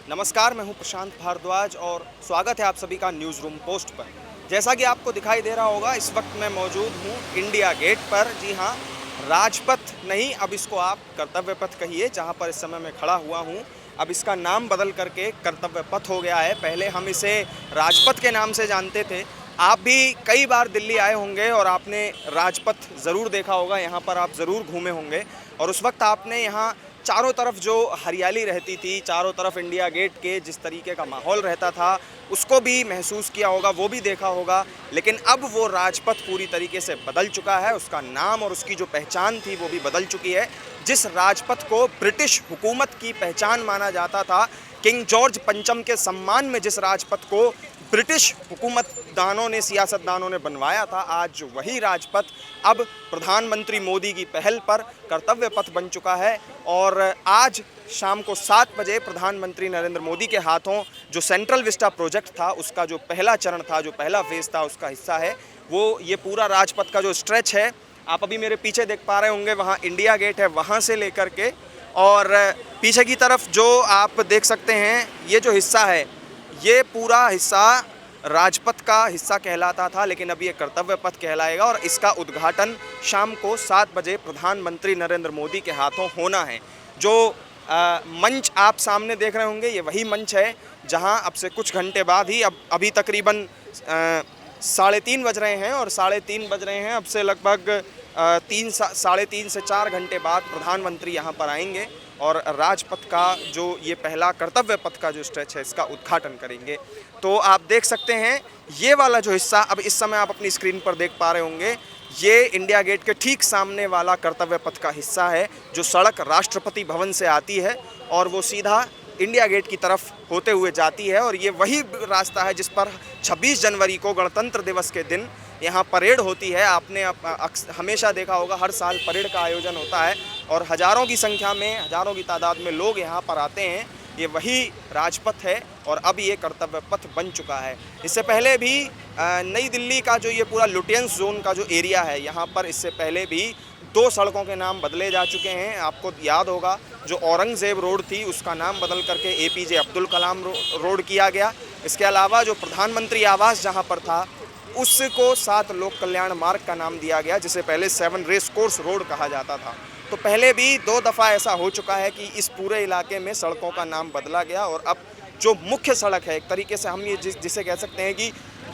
नमस्कार, मैं हूं प्रशांत भारद्वाज और स्वागत है आप सभी का न्यूज़ रूम पोस्ट पर। जैसा कि आपको दिखाई दे रहा होगा, इस वक्त मैं मौजूद हूं इंडिया गेट पर। जी हां, राजपथ नहीं, अब इसको आप कर्तव्य पथ कहिए, जहां पर इस समय मैं खड़ा हुआ हूं। अब इसका नाम बदल करके कर्तव्य पथ हो गया है। पहले हम इसे राजपथ के नाम से जानते थे। आप भी कई बार दिल्ली आए होंगे और आपने राजपथ ज़रूर देखा होगा, यहाँ पर आप ज़रूर घूमे होंगे और उस वक्त आपने यहाँ चारों तरफ जो हरियाली रहती थी, चारों तरफ इंडिया गेट के जिस तरीके का माहौल रहता था, उसको भी महसूस किया होगा, वो भी देखा होगा। लेकिन अब वो राजपथ पूरी तरीके से बदल चुका है, उसका नाम और उसकी जो पहचान थी वो भी बदल चुकी है। जिस राजपथ को ब्रिटिश हुकूमत की पहचान माना जाता था, किंग जॉर्ज पंचम के सम्मान में जिस राजपथ को ब्रिटिश हुकूमतदानों ने, सियासतदानों ने बनवाया था, आज वही राजपथ अब प्रधानमंत्री मोदी की पहल पर कर्तव्य पथ बन चुका है। और आज शाम को 7 बजे प्रधानमंत्री नरेंद्र मोदी के हाथों जो सेंट्रल विस्टा प्रोजेक्ट था, उसका जो पहला चरण था, जो पहला फेज़ था, उसका हिस्सा है वो ये पूरा राजपथ का जो स्ट्रेच है, आप अभी मेरे पीछे देख पा रहे होंगे, वहाँ इंडिया गेट है, वहाँ से लेकर के और पीछे की तरफ जो आप देख सकते हैं, ये जो हिस्सा है, ये पूरा हिस्सा राजपथ का हिस्सा कहलाता था, लेकिन अब ये कर्तव्य पथ कहलाएगा और इसका उद्घाटन शाम को 7 बजे प्रधानमंत्री नरेंद्र मोदी के हाथों होना है। जो मंच आप सामने देख रहे होंगे, ये वही मंच है जहां अब से कुछ घंटे बाद ही, अभी तकरीबन 3:30 बज रहे हैं और 3:30 बज रहे हैं, अब से लगभग 3 से 4 घंटे बाद प्रधानमंत्री यहाँ पर आएंगे और राजपथ का जो ये पहला कर्तव्य पथ का जो स्ट्रेच है, इसका उद्घाटन करेंगे। तो आप देख सकते हैं, ये वाला जो हिस्सा अब इस समय आप अपनी स्क्रीन पर देख पा रहे होंगे, ये इंडिया गेट के ठीक सामने वाला कर्तव्य पथ का हिस्सा है, जो सड़क राष्ट्रपति भवन से आती है और वो सीधा इंडिया गेट की तरफ होते हुए जाती है। और ये वही रास्ता है जिस पर 26 जनवरी को गणतंत्र दिवस के दिन यहाँ परेड होती है। आपने हमेशा देखा होगा, हर साल परेड का आयोजन होता है और हज़ारों की संख्या में, हज़ारों की तादाद में लोग यहाँ पर आते हैं। ये वही राजपथ है और अब ये कर्तव्य पथ बन चुका है। इससे पहले भी नई दिल्ली का जो ये पूरा लुटियंस जोन का जो एरिया है, यहाँ पर इससे पहले भी 2 सड़कों के नाम बदले जा चुके हैं। आपको याद होगा, जो औरंगज़ेब रोड थी उसका नाम बदल करके APJ अब्दुल कलाम रोड किया गया। इसके अलावा जो प्रधानमंत्री आवास जहाँ पर था, उसको 7 लोक कल्याण मार्ग का नाम दिया गया, जिसे पहले 7 रेस कोर्स रोड कहा जाता था। तो पहले भी 2 दफ़ा ऐसा हो चुका है कि इस पूरे इलाके में सड़कों का नाम बदला गया और अब जो मुख्य सड़क है, एक तरीके से हम ये जिसे कह सकते हैं कि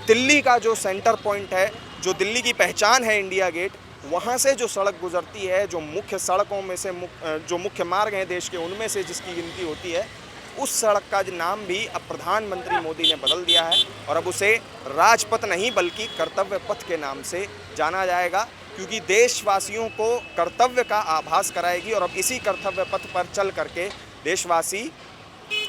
दिल्ली का जो सेंटर पॉइंट है, जो दिल्ली की पहचान है इंडिया गेट, वहाँ से जो सड़क गुजरती है, जो मुख्य सड़कों में से जो मुख्य मार्ग हैं देश के, उनमें से जिसकी गिनती होती है, उस सड़क का नाम भी अब प्रधानमंत्री मोदी ने बदल दिया है और अब उसे राजपथ नहीं बल्कि कर्तव्य पथ के नाम से जाना जाएगा, क्योंकि देशवासियों को कर्तव्य का आभास कराएगी और अब इसी कर्तव्य पथ पर चल करके देशवासी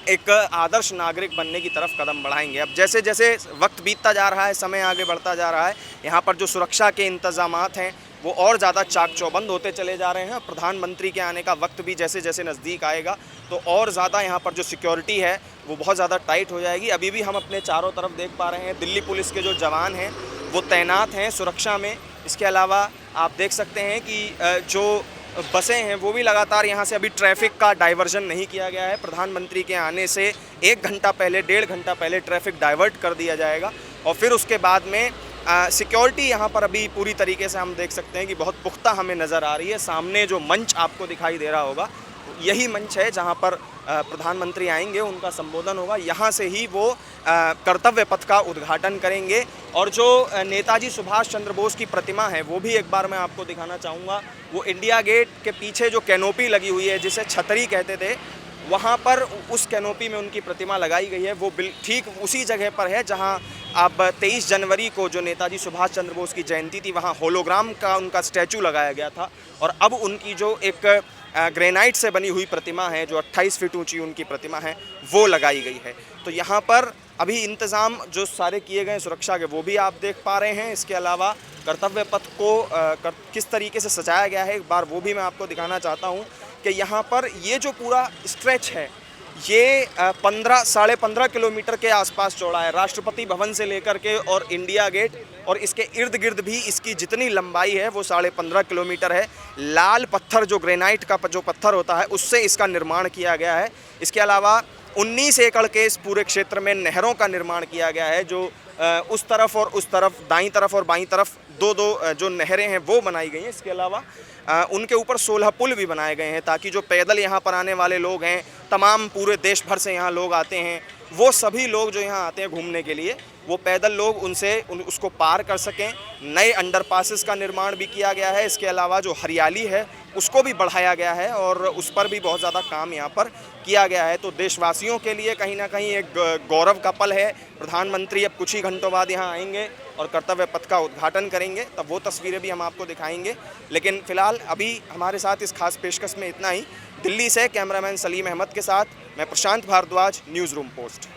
एक आदर्श नागरिक बनने की तरफ कदम बढ़ाएंगे। अब जैसे जैसे वक्त बीतता जा रहा है, समय आगे बढ़ता जा रहा है, यहाँ पर जो सुरक्षा के इंतजामात हैं वो और ज़्यादा चाक चौबंद होते चले जा रहे हैं। प्रधानमंत्री के आने का वक्त भी जैसे जैसे नज़दीक आएगा तो और ज़्यादा यहाँ पर जो सिक्योरिटी है वो बहुत ज़्यादा टाइट हो जाएगी। अभी भी हम अपने चारों तरफ देख पा रहे हैं, दिल्ली पुलिस के जो जवान हैं वो तैनात हैं सुरक्षा में। इसके अलावा आप देख सकते हैं कि जो बसें हैं वो भी लगातार, यहाँ से अभी ट्रैफिक का डाइवर्जन नहीं किया गया है। प्रधानमंत्री के आने से 1 घंटा पहले, 1.5 घंटा पहले ट्रैफिक डाइवर्ट कर दिया जाएगा और फिर उसके बाद में सिक्योरिटी यहाँ पर अभी पूरी तरीके से हम देख सकते हैं कि बहुत पुख्ता हमें नज़र आ रही है। सामने जो मंच आपको दिखाई दे रहा होगा, यही मंच है जहाँ पर प्रधानमंत्री आएंगे, उनका संबोधन होगा। यहाँ से ही वो कर्तव्य पथ का उद्घाटन करेंगे और जो नेताजी सुभाष चंद्र बोस की प्रतिमा है वो भी एक बार मैं आपको दिखाना चाहूँगा। वो इंडिया गेट के पीछे जो कैनोपी लगी हुई है, जिसे छतरी कहते थे, वहाँ पर उस कैनोपी में उनकी प्रतिमा लगाई गई है। वो ठीक उसी जगह पर है जहाँ अब 23 जनवरी को जो नेताजी सुभाष चंद्र बोस की जयंती थी, वहाँ होलोग्राम का उनका स्टैचू लगाया गया था और अब उनकी जो एक ग्रेनाइट से बनी हुई प्रतिमा है, जो 28 फीट ऊंची उनकी प्रतिमा है, वो लगाई गई है। तो यहाँ पर अभी इंतज़ाम जो सारे किए गए सुरक्षा के, वो भी आप देख पा रहे हैं। इसके अलावा कर्तव्य पथ को किस तरीके से सजाया गया है, एक बार वो भी मैं आपको दिखाना चाहता हूँ कि यहाँ पर ये जो पूरा स्ट्रेच है, ये 15 15.5 किलोमीटर के आसपास चौड़ा है, राष्ट्रपति भवन से लेकर के और इंडिया गेट और इसके इर्द गिर्द भी इसकी जितनी लंबाई है वो 15.5 किलोमीटर है। लाल पत्थर, जो ग्रेनाइट का जो पत्थर होता है, उससे इसका निर्माण किया गया है। इसके अलावा 19 एकड़ के इस पूरे क्षेत्र में नहरों का निर्माण किया गया है, जो उस तरफ और उस तरफ, दाईं तरफ और बाईं तरफ दो जो नहरें हैं वो बनाई गई हैं। इसके अलावा उनके ऊपर 16 पुल भी बनाए गए हैं, ताकि जो पैदल यहाँ पर आने वाले लोग हैं, तमाम पूरे देश भर से यहाँ लोग आते हैं, वो सभी लोग जो यहाँ आते हैं घूमने के लिए, वो पैदल लोग उसको पार कर सकें। नए अंडरपासेस का निर्माण भी किया गया है। इसके अलावा जो हरियाली है उसको भी बढ़ाया गया है और उस पर भी बहुत ज़्यादा काम यहाँ पर किया गया है। तो देशवासियों के लिए कहीं ना कहीं एक गौरव का पल है। प्रधानमंत्री अब कुछ ही घंटों बाद यहाँ आएंगे और कर्तव्य पथ का उद्घाटन करेंगे, तब वो तस्वीरें भी हम आपको दिखाएंगे। लेकिन फ़िलहाल अभी हमारे साथ इस खास पेशकश में इतना ही। दिल्ली से कैमरामैन सलीम अहमद के साथ मैं प्रशांत भारद्वाज, न्यूज़ रूम पोस्ट।